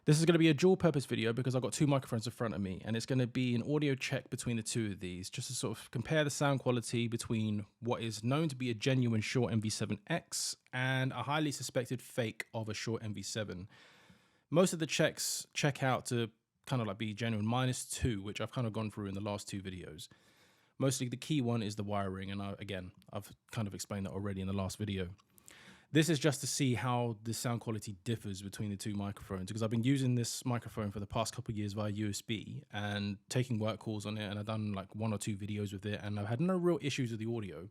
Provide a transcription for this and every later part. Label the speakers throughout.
Speaker 1: This is going to be a dual purpose video because I've got two microphones in front of me, and it's going to be an audio check between the two of these just to sort of compare the sound quality between what is known to be a genuine Shure MV7X and a highly suspected fake of a Shure MV7. Most of the checks check out to kind of like be genuine -2, which I've kind of gone through in the last two videos. Mostly the key one is the wiring, and I've kind of explained that already in the last video. This is just to see how the sound quality differs between the two microphones, because I've been using this microphone for the past couple of years via USB and taking work calls on it, and I've done like 1 or 2 videos with it, and I've had no real issues with the audio.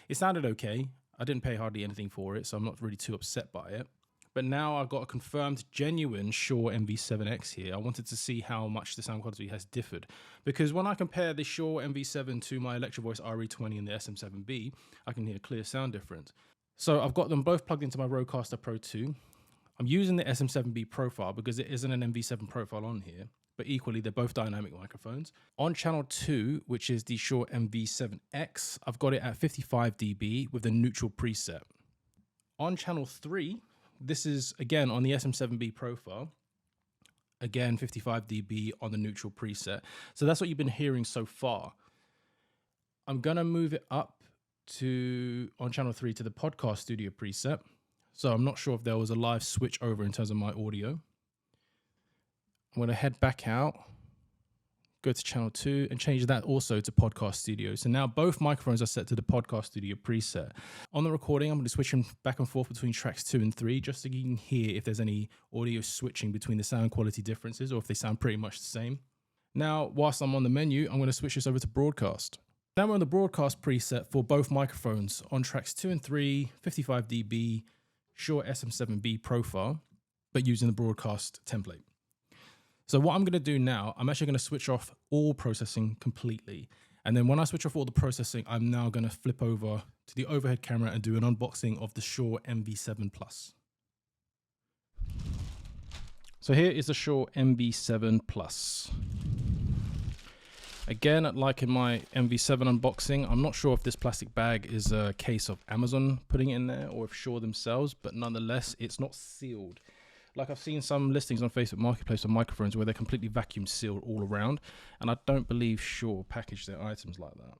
Speaker 1: It sounded okay. I didn't pay hardly anything for it, so I'm not really too upset by it. But now I've got a confirmed genuine Shure MV7X here. I wanted to see how much the sound quality has differed, because when I compare the Shure MV7 to my Electro Voice RE20 and the SM7B, I can hear a clear sound difference. So I've got them both plugged into my Rodecaster Pro 2. I'm using the SM7B profile because it isn't an MV7 profile on here, but equally they're both dynamic microphones. On channel 2, which is the Shure MV7X, I've got it at 55 dB with the neutral preset. On channel 3, this is again on the SM7B profile, again 55 dB on the neutral preset. So that's what you've been hearing so far. I'm gonna move it up to on channel 3 to the podcast studio preset. So I'm not sure if there was a live switch over in terms of my audio. I'm going to head back out, go to channel 2 and change that also to podcast studio. So now both microphones are set to the podcast studio preset. On the recording, I'm going to switch them back and forth between tracks 2 and 3 just so you can hear if there's any audio switching between the sound quality differences or if they sound pretty much the same. Now, whilst I'm on the menu, I'm going to switch this over to broadcast. Now we're on the broadcast preset for both microphones on tracks 2 and 3, 55 dB, Shure SM7B profile, but using the broadcast template. So what I'm going to do now, I'm actually going to switch off all processing completely. And then when I switch off all the processing, I'm now going to flip over to the overhead camera and do an unboxing of the Shure MV7 Plus. So here is the Shure MV7 Plus. Again, like in my MV7 unboxing, I'm not sure if this plastic bag is a case of Amazon putting it in there or if Shure themselves, but nonetheless, it's not sealed. Like I've seen some listings on Facebook Marketplace of microphones where they're completely vacuum sealed all around, and I don't believe Shure package their items like that.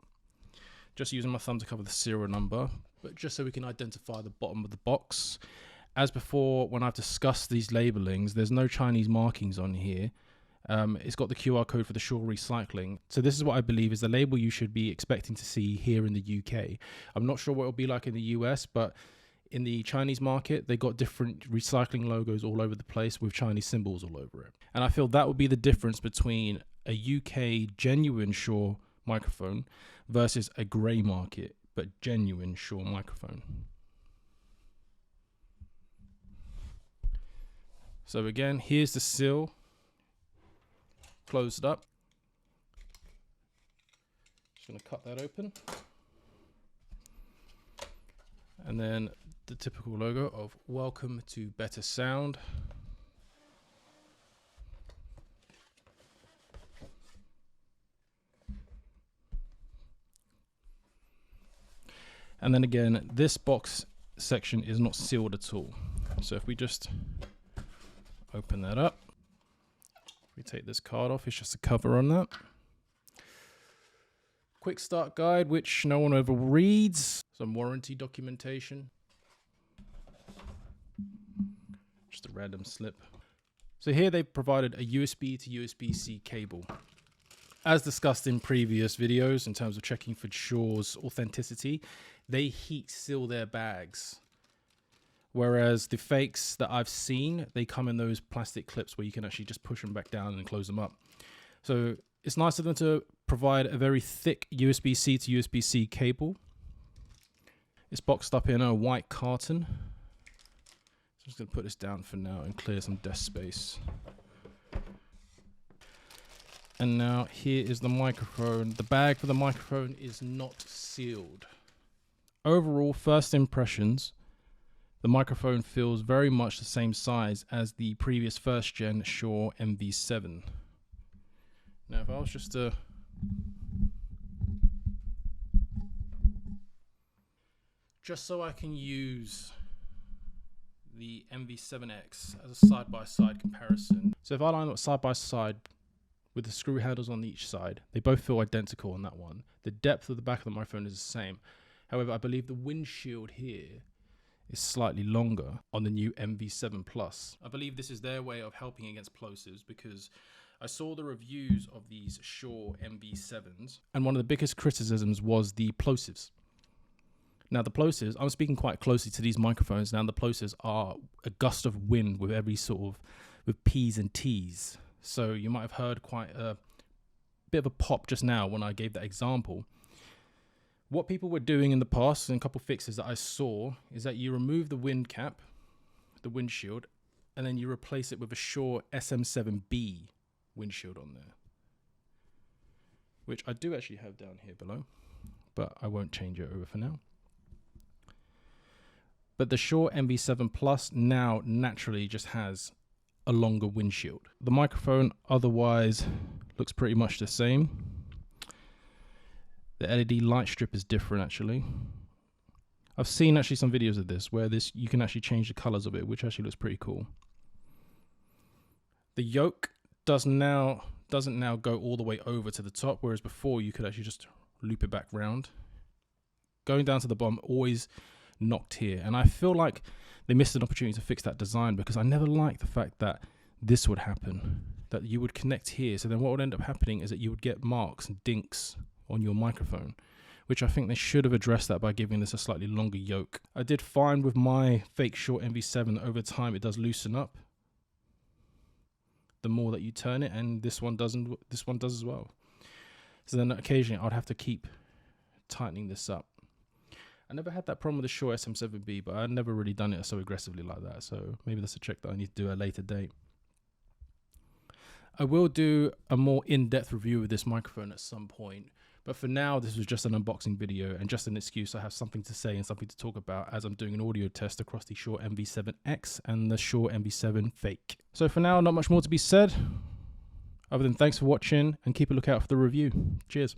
Speaker 1: Just using my thumb to cover the serial number, but just so we can identify the bottom of the box. As before, when I've discussed these labelings, there's no Chinese markings on here. It's got the QR code for the Shure recycling. So this is what I believe is the label you should be expecting to see here in the UK. I'm not sure what it'll be like in the US, but in the Chinese market, they got different recycling logos all over the place with Chinese symbols all over it. And I feel that would be the difference between a UK genuine Shure microphone versus a grey market, but genuine Shure microphone. So again, here's the seal. Closed up. Just going to cut that open. And then the typical logo of Welcome to Better Sound. And then again, this box section is not sealed at all. So if we just open that up, we take this card off, it's just a cover on that. Quick start guide, which no one ever reads. Some warranty documentation. Just a random slip. So here they've provided a USB to USB-C cable. As discussed in previous videos, in terms of checking for Shure's authenticity, they heat seal their bags. Whereas the fakes that I've seen, they come in those plastic clips where you can actually just push them back down and close them up. So it's nice of them to provide a very thick USB-C to USB-C cable. It's boxed up in a white carton. So I'm just going to put this down for now and clear some desk space. And now here is the microphone. The bag for the microphone is not sealed. Overall, first impressions, the microphone feels very much the same size as the previous first gen Shure MV7. Now if I was just to just so I can use the MV7X as a side-by-side comparison. So if I line up side-by-side with the screw handles on each side, they both feel identical on that one. The depth of the back of the microphone is the same. However, I believe the windshield here is slightly longer on the new MV7 Plus. I believe this is their way of helping against plosives, because I saw the reviews of these Shure MV7s, and one of the biggest criticisms was the plosives. Now the plosives, I'm speaking quite closely to these microphones now, the plosives are a gust of wind with every sort of, with P's and T's. So you might have heard quite a bit of a pop just now when I gave that example. What people were doing in the past, and a couple fixes that I saw, is that you remove the wind cap, the windshield, and then you replace it with a Shure SM7B windshield on there, which I do actually have down here below, but I won't change it over for now. But the Shure MV7 Plus now naturally just has a longer windshield. The microphone otherwise looks pretty much the same. The LED light strip is different actually. I've seen actually some videos of this where you can actually change the colors of it, which actually looks pretty cool. The yoke doesn't now go all the way over to the top, whereas before you could actually just loop it back round. Going down to the bottom always knocked here, and I feel like they missed an opportunity to fix that design, because I never liked the fact that this would happen, that you would connect here, so then what would end up happening is that you would get marks and dinks on your microphone, which I think they should have addressed that by giving this a slightly longer yoke. I did find with my fake Shure MV7 that over time it does loosen up the more that you turn it, and this one does as well. So then occasionally I'd have to keep tightening this up. I never had that problem with the Shure SM7B, but I'd never really done it so aggressively like that. So maybe that's a trick that I need to do at a later date. I will do a more in-depth review of this microphone at some point. But for now, this was just an unboxing video and just an excuse. I have something to say and something to talk about as I'm doing an audio test across the Shure MV7X and the Shure MV7 Fake. So for now, not much more to be said, other than thanks for watching and keep a lookout for the review. Cheers.